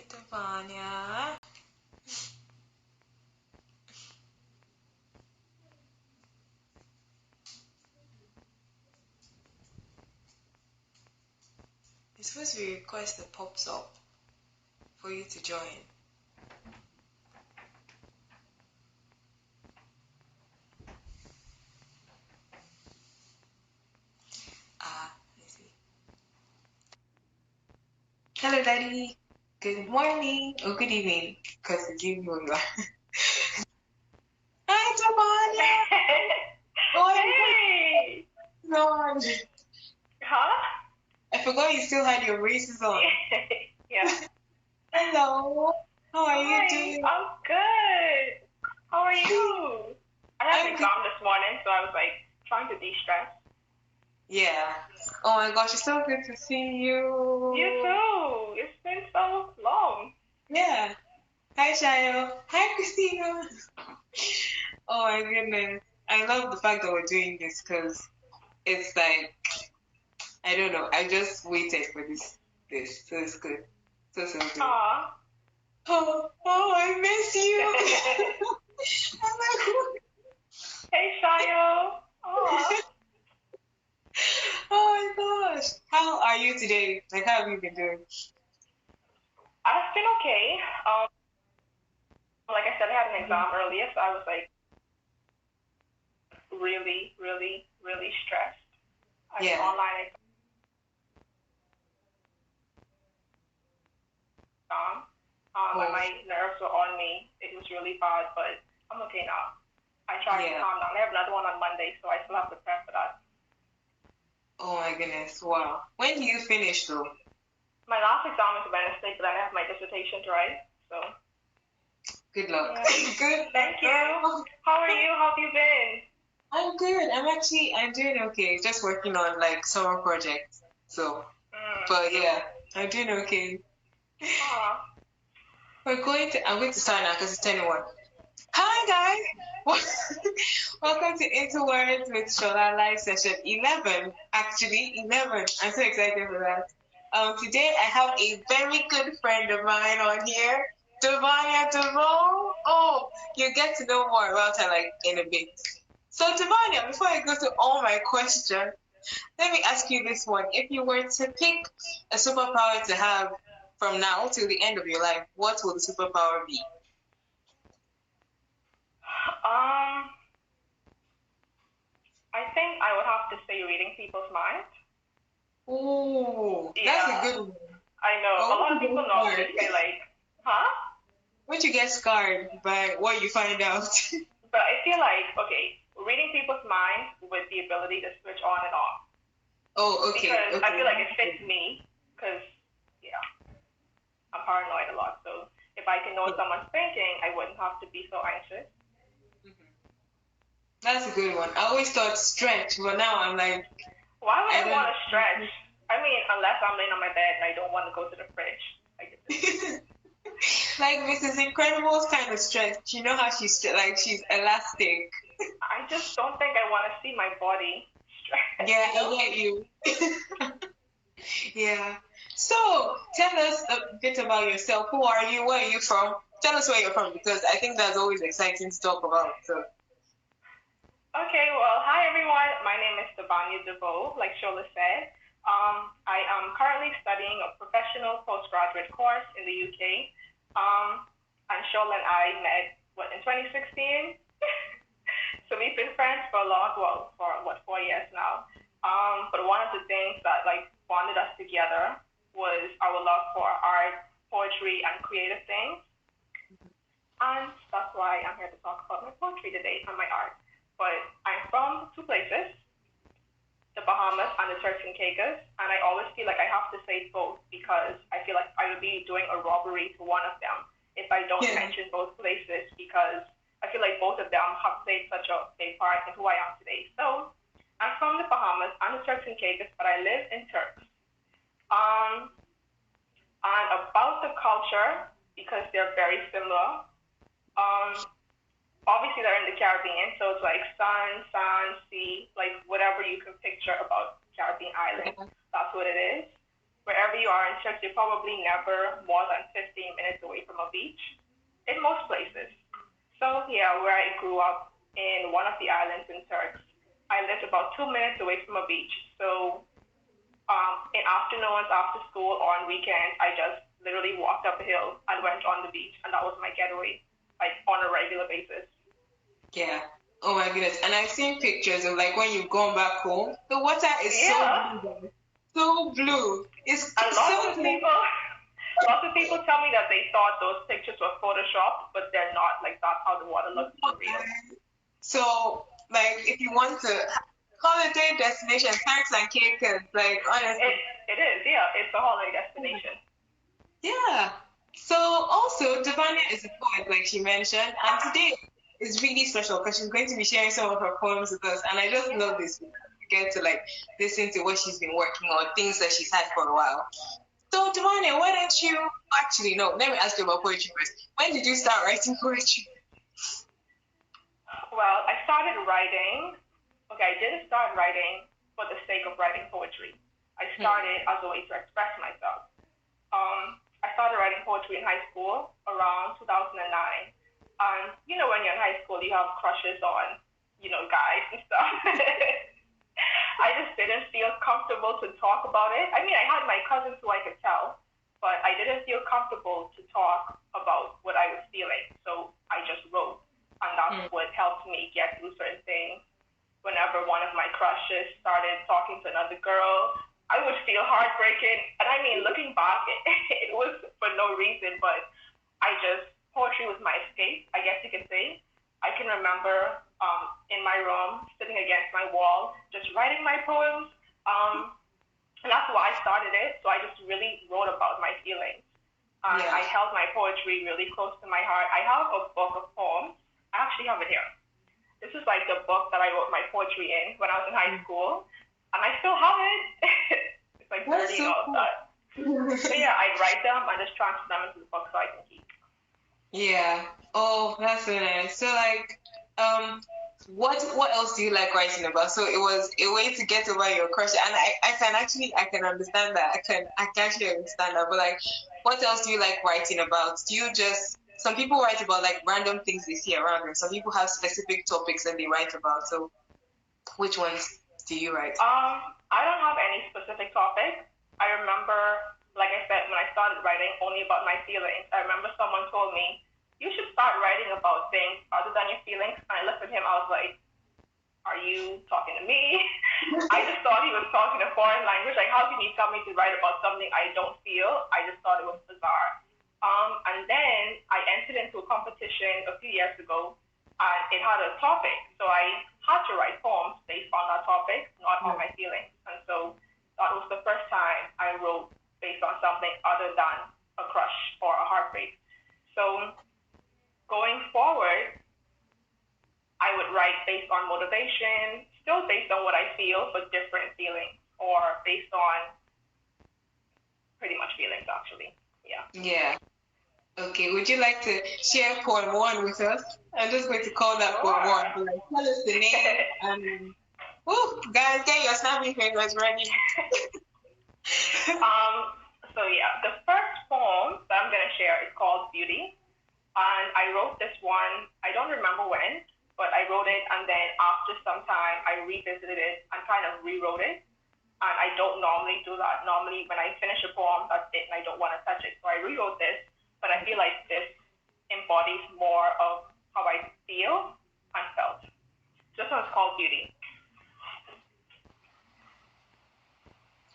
Davanya. It's supposed to be a request that pops up for you to join. Let's see. Hello, Daddy. Good morning or good evening, because it's evening where you are. Hi, Davanya. Hey! On. Huh? I forgot you still had your braces on. Yeah. Hello. How are Hi, you doing? I'm good. How are you? I had an I'm exam this morning, so I was like trying to de-stress. Yeah. Oh my gosh, it's so good to see you. You too. It's been so long. Yeah. Hi, Shayo. Hi, Christina. Oh my goodness. I love the fact that we're doing this because it's like, I don't know. I just waited for this. So it's good. So good. Aw. Oh, I miss you. I'm like, Hey, Shayo. Aw. oh my gosh. How are you today? Like, how have you been doing? I've been okay. Like I said, I had an exam earlier, so I was like really, really, really stressed. I had an Yeah. online exam. And my nerves were on me. It was really bad, but I'm okay now. I tried to calm down. I have another one on Monday, so I still have to prep for that. Oh my goodness, wow. When do you finish though? My last exam is Wednesday, but then I have my dissertation to write, so. Good luck. Yeah. Good. Thank you. How are you? How have you been? I'm good. I'm doing okay. Just working on like summer projects. So, but yeah, I'm doing okay. I'm going to start now because it's 10:01. Hi guys. Welcome to Into Words with Sola live session 11. Actually, 11. I'm so excited for that. Today I have a very good friend of mine on here, Davanya Deveaux. Oh, you get to know more about her like in a bit. So Davanya, before I go to all my questions, let me ask you this one. If you were to pick a superpower to have from now till the end of your life, what will the superpower be? I think I would have to say reading people's minds. Ooh, that's a good one. I know. A lot of people normally say like, huh? Won't you get scarred by what you find out? But I feel like, okay, reading people's minds with the ability to switch on and off. Oh, okay. Because I feel like it fits me, because, yeah, I'm paranoid a lot. So if I can know what someone's thinking, I wouldn't have to be so anxious. That's a good one. I always thought stretch, but now I'm like, why would I want to stretch? I mean, unless I'm laying on my bed and I don't want to go to the fridge. Like Mrs. Incredible's kind of stretch. You know how she's like she's elastic. I just don't think I want to see my body stretch. Yeah, I get you. Yeah. So tell us a bit about yourself. Who are you? Where are you from? Tell us where you're from because I think that's always exciting to talk about. So. Okay, well, hi everyone. My name is Davanya Deveaux, like Sola said. I am currently studying a professional postgraduate course in the UK. And Sola and I met, in 2016? So we've been friends for 4 years now. But one of the things that bonded us together was our love for art, poetry, and creative things. And that's why I'm here to talk about my poetry today and my art. But I'm from two places, the Bahamas and the Turks and Caicos, and I always feel like I have to say both because I feel like I would be doing a robbery to one of them if I don't mention both places because I feel like both of them have played such a big part in who I am today. So I'm from the Bahamas and the Turks and Caicos, but I live in Turks. And about the culture, because they're very similar, obviously they're in the Caribbean, so it's like sun, sand, sea, like whatever you can picture about Caribbean islands. That's what it is. wherever you are in Turks, you're probably never more than 15 minutes away from a beach in most places. So yeah, where I grew up in one of the islands in Turks, I lived about 2 minutes away from a beach. So in afternoons after school or on weekends, I just literally walked up a hill and went on the beach, and that was my getaway, like on a regular basis. Yeah. Oh my goodness. And I've seen pictures of like when you've gone back home, the water is Yeah. so blue. So blue. It's A lot so of blue. people, lots of people tell me that they thought those pictures were photoshopped, but they're not. Like that's how the water looks for real. So, like, if you want to holiday destination, Turks and Caicos, like, honestly. It is, yeah. It's a holiday destination. Yeah. So, also, Davanya is a poet, like she mentioned, and today is really special because she's going to be sharing some of her poems with us, and I just love this. We get to, like, listen to what she's been working on, things that she's had for a while. So, Davanya, why don't you, actually, no, let me ask you about poetry first. When did you start writing poetry? Well, I started writing. Okay, I didn't start writing for the sake of writing poetry. I started as a way to express myself. I started writing poetry in high school around 2009. And you know, when you're in high school, you have crushes on, guys and stuff. I just didn't feel comfortable to talk about it. I mean, I had my cousins who I could tell, but I didn't feel comfortable to talk about what I was feeling. So I just wrote, and that's what helped me get through certain things. Whenever one of my crushes started talking to another girl, I would feel heartbreaking. And I mean, looking back, it was for no reason, but poetry was my escape, I guess you could say. I can remember in my room, sitting against my wall, just writing my poems. And that's why I started it. So I just really wrote about my feelings. And I held my poetry really close to my heart. I have a book of poems. I actually have it here. This is like the book that I wrote my poetry in when I was in high school. And I still have it. It's like dirty and all of that. So yeah, I'd write them and just transfer them into the book so I can keep. Yeah. Oh, that's so nice. So like, what else do you like writing about? So it was a way to get over your crush, and I can understand that. I can actually understand that. But like, what else do you like writing about? Do you just some people write about like random things they see around them. Some people have specific topics that they write about. So which ones do you write? I don't have any specific topic. I remember, like I said, when I started writing only about my feelings, I remember someone told me, you should start writing about things other than your feelings. And I looked at him, I was like, are you talking to me? I just thought he was talking a foreign language. Like, how can you tell me to write about something I don't feel? I just thought it was bizarre. And then I entered into a competition a few years ago, and it had a topic. So I had to write poems based on that topic, not on my feelings. And so that was the first time I wrote based on something other than a crush or a heartbreak. So going forward, I would write based on motivation, still based on what I feel, but different feelings, or based on pretty much feelings, actually. Yeah. Yeah. Okay. Would you like to share poem one with us? I'm just going to call that poem one. But like, tell us the name and guys, get your snapping fingers ready. So yeah, the first poem that I'm gonna share is called Beauty. And I wrote this one, I don't remember when, but I wrote it and then after some time I revisited it and kind of rewrote it. And I don't normally do that. Normally when I finish a poem, that's it and I don't want to touch it. So I rewrote this, but I feel like this embodies more of how I feel and felt. This one's called Beauty.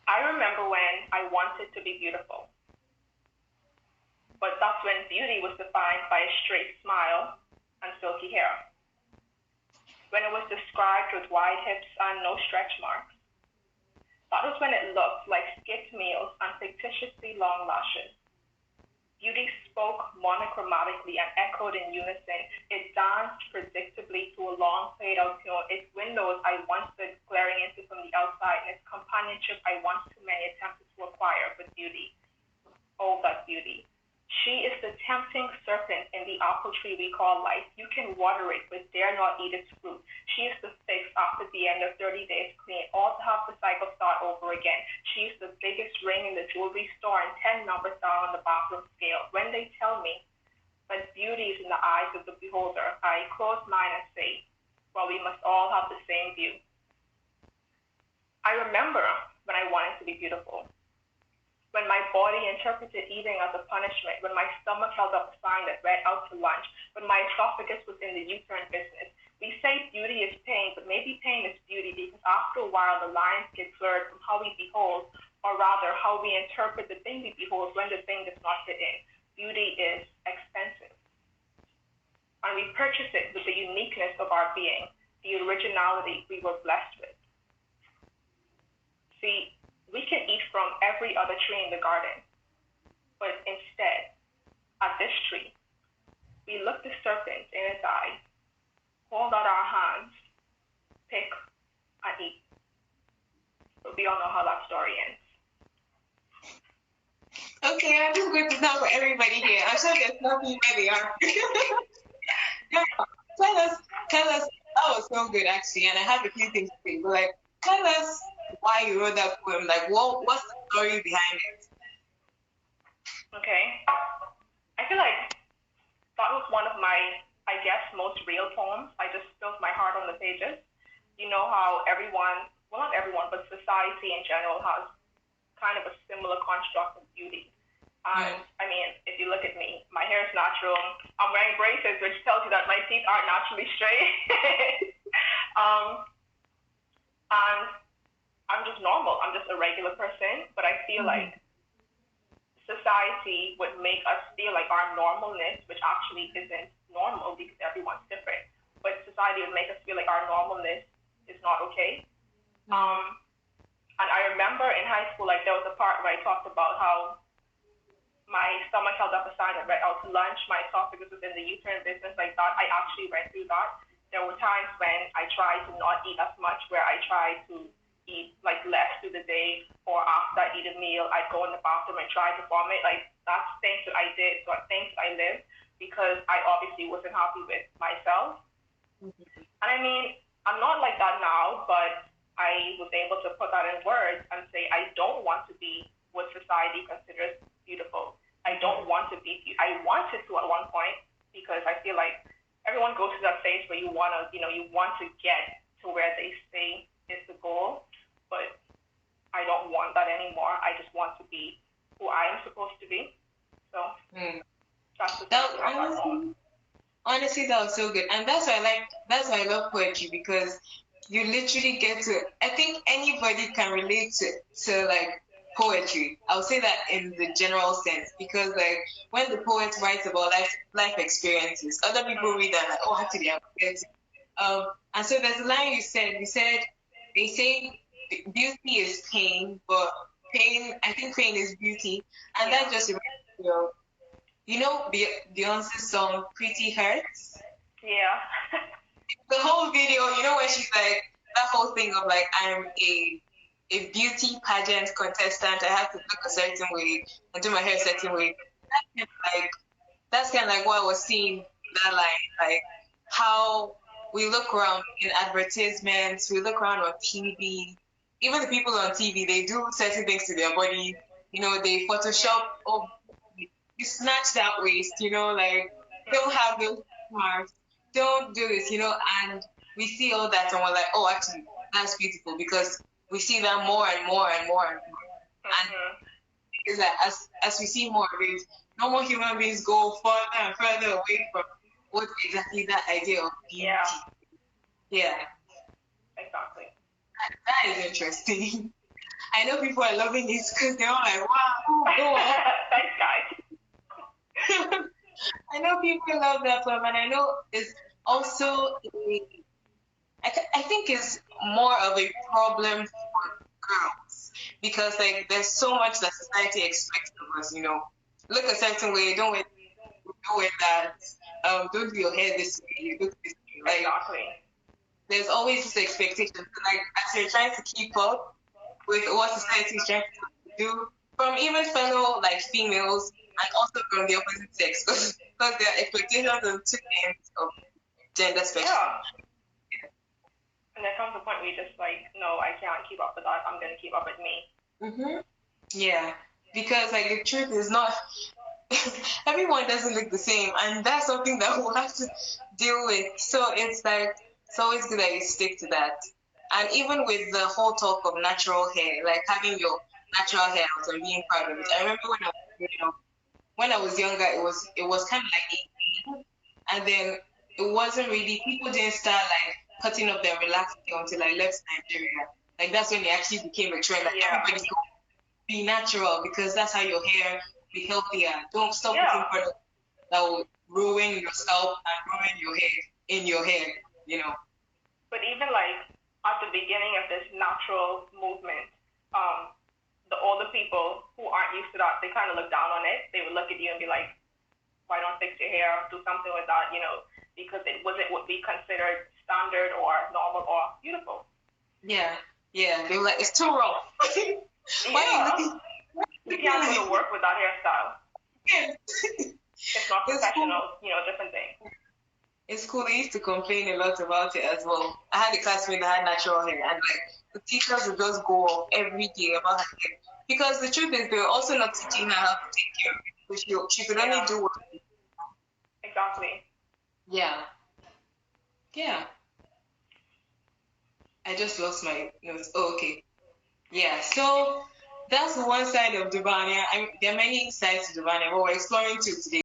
I remember when I wanted to be beautiful. But that's when beauty was defined by a straight smile and silky hair. When it was described with wide hips and no stretch marks. That was when it looked like skipped meals and fictitiously long lashes. Beauty spoke monochromatically and echoed in unison. It danced predictably to a long fade-out tune. Its windows I once stood glaring into from the outside, and its companionship I once too many attempted to acquire, but beauty. Oh, that beauty. She is the tempting serpent in the apple tree we call life. You can water it, but dare not eat its fruit. She is the fix after the end of 30 days clean, all to have the cycle start over again. She is the biggest ring in the jewelry store and 10 numbers down on the bathroom scale. When they tell me that beauty is in the eyes of the beholder, I close mine and say, well, we must all have the same view. I remember when I wanted to be beautiful, when my body interpreted eating as a punishment, when my stomach held up a sign that read out to lunch, when my esophagus was in the U-turn business. We say beauty is pain, but maybe pain is beauty because after a while the lines get blurred from how we behold, or rather how we interpret the thing we behold when the thing does not fit in. Beauty is expensive. And we purchase it with the uniqueness of our being, the originality we were blessed with. See, we can eat from every other tree in the garden, but instead, at this tree, we look the serpent in its eye, hold out our hands, pick, and eat. But we all know how that story ends. Okay, I'm just going to tell for everybody here. I'm sure there's nothing where they are. Yeah, tell us. That was so good actually, and I have a few things to say. But like, tell us why you wrote that poem. Like, what's the story behind it? Okay, I feel like that was one of my, I guess, most real poems. I just spilled my heart on the pages. You know how everyone, well, not everyone, but society in general has kind of a similar construct of beauty. And I mean, if you look at me, my hair is natural. I'm wearing braces, which tells you that my teeth aren't naturally straight. And I'm just normal. I'm just a regular person. But I feel like society would make us feel like our normalness, which actually isn't normal because everyone's different. But society would make us feel like our normalness is not okay. And I remember in high school, like there was a part where I talked about how my stomach held up a sign that read out to lunch, my esophagus was in the U-turn business like that. I actually went through that. There were times when I tried to not eat as much, where I tried to eat like less through the day, or after I eat a meal, I'd go in the bathroom and try to vomit. Like that's things that I did, so things I lived because I obviously wasn't happy with myself. And I mean, I'm not like that now, but I was able to put that in words and say I don't want to be what society considers beautiful. I don't want to be, I wanted to at one point because I feel like everyone goes through that phase where you want to, you want to get to where they say is the goal, but I don't want that anymore. I just want to be who I am supposed to be. So that's the honestly, that was so good. And that's why I love poetry, because you literally get to, I think anybody can relate to like poetry. I'll say that in the general sense, because like when the poet writes about life experiences, other people read that like, oh, actually I'm poetic. And so there's a line you said, they say beauty is pain, but I think pain is beauty. And that just reminds me of, Beyonce's song Pretty Hurts? Yeah. The whole video, when she's like, that whole thing of like, I'm a beauty pageant contestant, I have to look a certain way and do my hair a certain way. That's kind of like what I was seeing in that line, like how we look around in advertisements, we look around on TV, even the people on TV, they do certain things to their body, they Photoshop, oh, you snatch that waist, like, don't have those marks, don't do this, and we see all that and we're like, oh, actually, that's beautiful, because we see that more and more and more and more. And it's like, as we see more of it, normal human beings go further and further away from what exactly that idea of beauty. Yeah. Exactly. That is interesting. I know people are loving this because they're all like, wow, go on. Thanks, guys. I know people love that poem, and I know it's also I think it's more of a problem for girls, because like there's so much that society expects of us. Look a certain way, don't wear that, don't do your hair this way, you look this way. Like, exactly. There's always this expectation. Like, as you're trying to keep up with what society is trying to do, from even fellow like females and also from the opposite sex, because there are expectations on two ends of gender spectrum. Yeah. And there comes a point where you're just like, no, I can't keep up with that. I'm gonna keep up with me. Mm-hmm. Yeah, because like the truth is not everyone doesn't look the same, and that's something that we'll have to deal with. So it's like it's always good that you stick to that. And even with the whole talk of natural hair, like having your natural hair out and being proud of it. I remember when I was growing up, when I was younger, it was kind of like a thing, and then it wasn't really people didn't start like cutting up their relaxed hair until I left Nigeria. Like that's when it actually became a trend. Like Yeah. everybody's going be natural because that's how your hair be healthier. Don't stop Yeah. putting products that will ruin your scalp and ruin your hair in your hair. You know. But even like at the beginning of this natural movement, the older people who aren't used to that, they kind of look down on it. They would look at you and be like, why don't fix your hair, do something with that, because it wasn't what we considered standard or normal or beautiful. Yeah, yeah. They were like, it's too rough. Why are you looking? You can't go to work with that hairstyle. Yeah. It's not professional, different thing. It's cool. They used to complain a lot about it as well. I had a classmate that had natural hair, and like the teachers would just go off every day about her hair. Because the truth is, they were also not teaching her how to take care of it. So she could only do what. Exactly. Yeah. Yeah. I just lost my notes. Oh, okay. Yeah. So that's one side of Davanya. There are many sides to Davanya, but we're exploring two today.